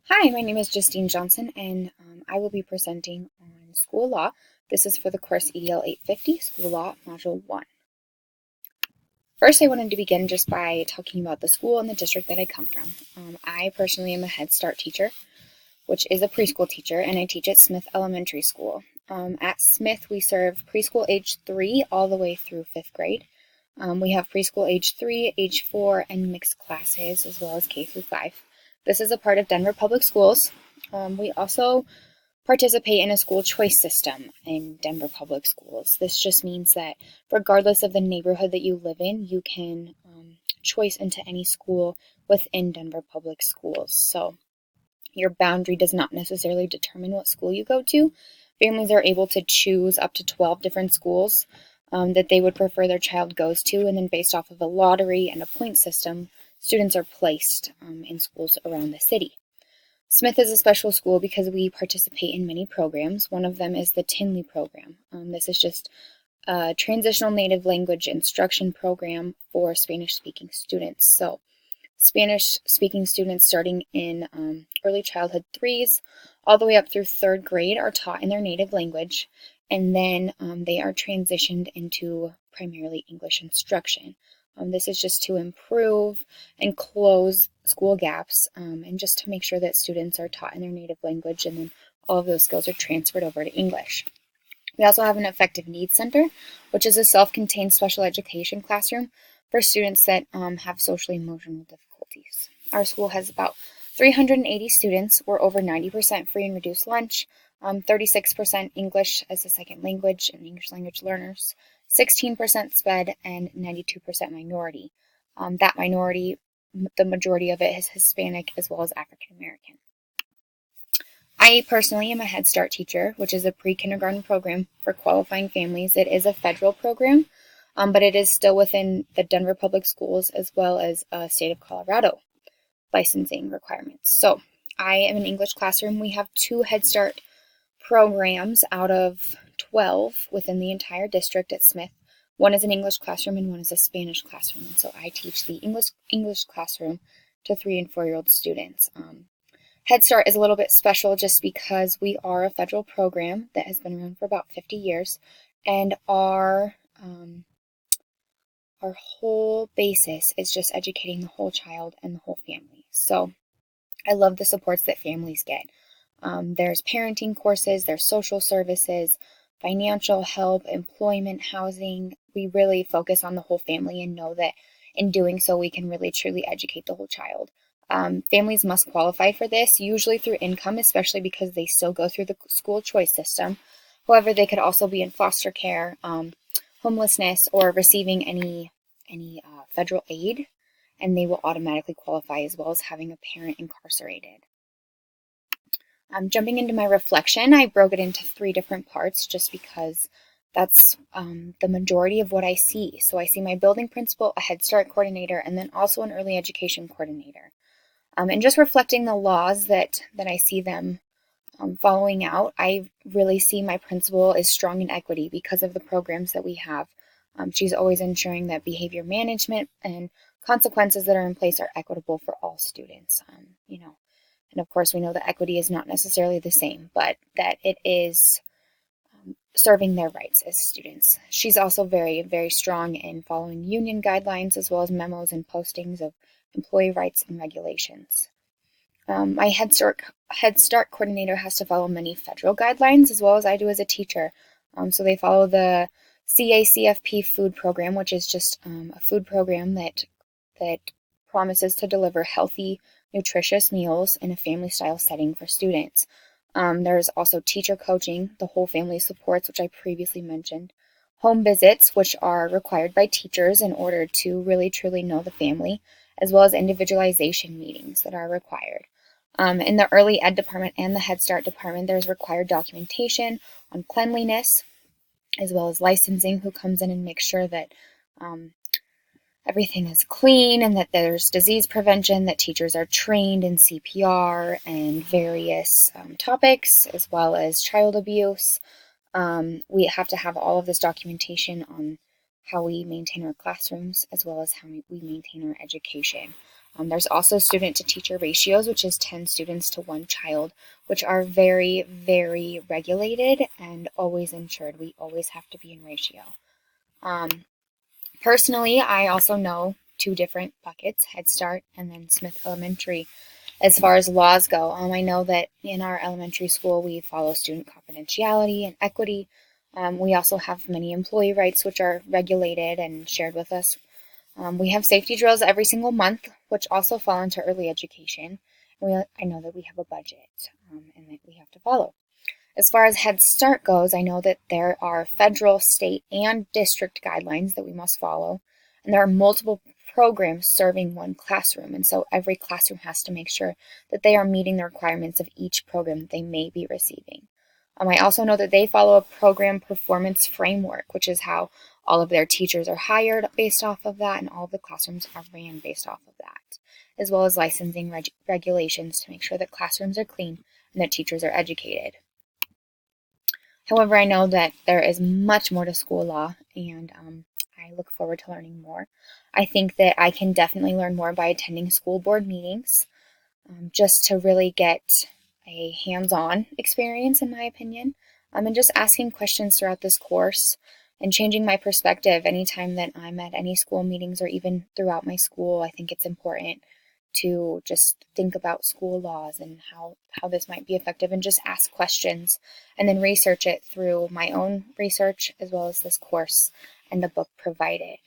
Hi, my name is Justine Johnson, and I will be presenting on school law. This is for the course EDL 850, School Law, Module 1. First, I wanted to begin just by talking about the school and the district that I come from. I personally am a Head Start teacher, which is a preschool teacher, and I teach at Smith Elementary School. At Smith, we serve preschool age 3 all the way through 5th grade. We have preschool age 3, age 4, and mixed classes, as well as K through 5. This is a part of Denver Public Schools. We also participate in a school choice system in Denver Public Schools. This just means that regardless of the neighborhood that you live in, you can choice into any school within Denver Public Schools. So your boundary does not necessarily determine what school you go to. Families are able to choose up to 12 different schools that they would prefer their child goes to, and then based off of a lottery and a point system, students are placed in schools around the city. Smith is a special school because we participate in many programs. One of them is the Tinley program. This is just a transitional native language instruction program for Spanish-speaking students. So Spanish-speaking students starting in early childhood 3s all the way up through 3rd grade are taught in their native language, and then they are transitioned into primarily English instruction. This is just to improve and close school gaps and just to make sure that students are taught in their native language, and then all of those skills are transferred over to English. We also have an Effective Needs Center, which is a self-contained special education classroom for students that have social emotional difficulties. Our school has about 380 students. We're over 90% free and reduced lunch, 36% English as a second language and English language learners, 16% SPED, and 92% minority. That minority, the majority of it is Hispanic as well as African American. I personally am a Head Start teacher, which is a pre-kindergarten program for qualifying families. It is a federal program, but it is still within the Denver Public Schools as well as state of Colorado licensing requirements. So I am an English classroom. We have 2 Head Start programs out of 12 within the entire district at Smith. One is an English classroom and one is a Spanish classroom. And so I teach the English classroom to 3 and 4-year-old students. Head Start is a little bit special just because we are a federal program that has been around for about 50 years, and our whole basis is just educating the whole child and the whole family. So I love the supports that families get. There's parenting courses, there's social services, financial help, employment, housing. We really focus on the whole family and know that in doing so, we can really truly educate the whole child. Families must qualify for this, usually through income, especially because they still go through the school choice system. However, they could also be in foster care, homelessness, or receiving any federal aid, and they will automatically qualify, as well as having a parent incarcerated. Jumping into my reflection, I broke it into 3 different parts just because that's the majority of what I see. So I see my building principal, a Head Start coordinator, and then also an early education coordinator. And just reflecting the laws that I see them following out, I really see my principal is strong in equity because of the programs that we have. She's always ensuring that behavior management and consequences that are in place are equitable for all students. And of course, we know that equity is not necessarily the same, but that it is serving their rights as students. She's also very, very strong in following union guidelines as well as memos and postings of employee rights and regulations. My Head Start coordinator has to follow many federal guidelines as well as I do as a teacher. So they follow the CACFP food program, which is just a food program that promises to deliver healthy, nutritious meals in a family-style setting for students. There's also teacher coaching, the whole family supports, which I previously mentioned, home visits, which are required by teachers in order to really truly know the family, as well as individualization meetings that are required. In the early ed department and the Head Start department, there's required documentation on cleanliness, as well as licensing, who comes in and makes sure that everything is clean and that there's disease prevention, that teachers are trained in CPR and various topics, as well as child abuse. We have to have all of this documentation on how we maintain our classrooms, as well as how we maintain our education. There's also student-to-teacher ratios, which is 10 students to 1 child, which are very, very regulated and always ensured. We always have to be in ratio. Personally, I also know 2 different buckets, Head Start and then Smith Elementary. As far as laws go, I know that in our elementary school we follow student confidentiality and equity. We also have many employee rights which are regulated and shared with us. We have safety drills every single month, which also fall into early education. I know that we have a budget and that we have to follow. As far as Head Start goes, I know that there are federal, state, and district guidelines that we must follow, and there are multiple programs serving one classroom, and so every classroom has to make sure that they are meeting the requirements of each program that they may be receiving. I also know that they follow a program performance framework, which is how all of their teachers are hired based off of that, and all of the classrooms are ran based off of that, as well as licensing regulations to make sure that classrooms are clean and that teachers are educated. However, I know that there is much more to school law, and I look forward to learning more. I think that I can definitely learn more by attending school board meetings, just to really get a hands-on experience, in my opinion, and just asking questions throughout this course and changing my perspective anytime that I'm at any school meetings or even throughout my school. I think it's important to just think about school laws and how this might be effective, and just ask questions and then research it through my own research as well as this course and the book provided.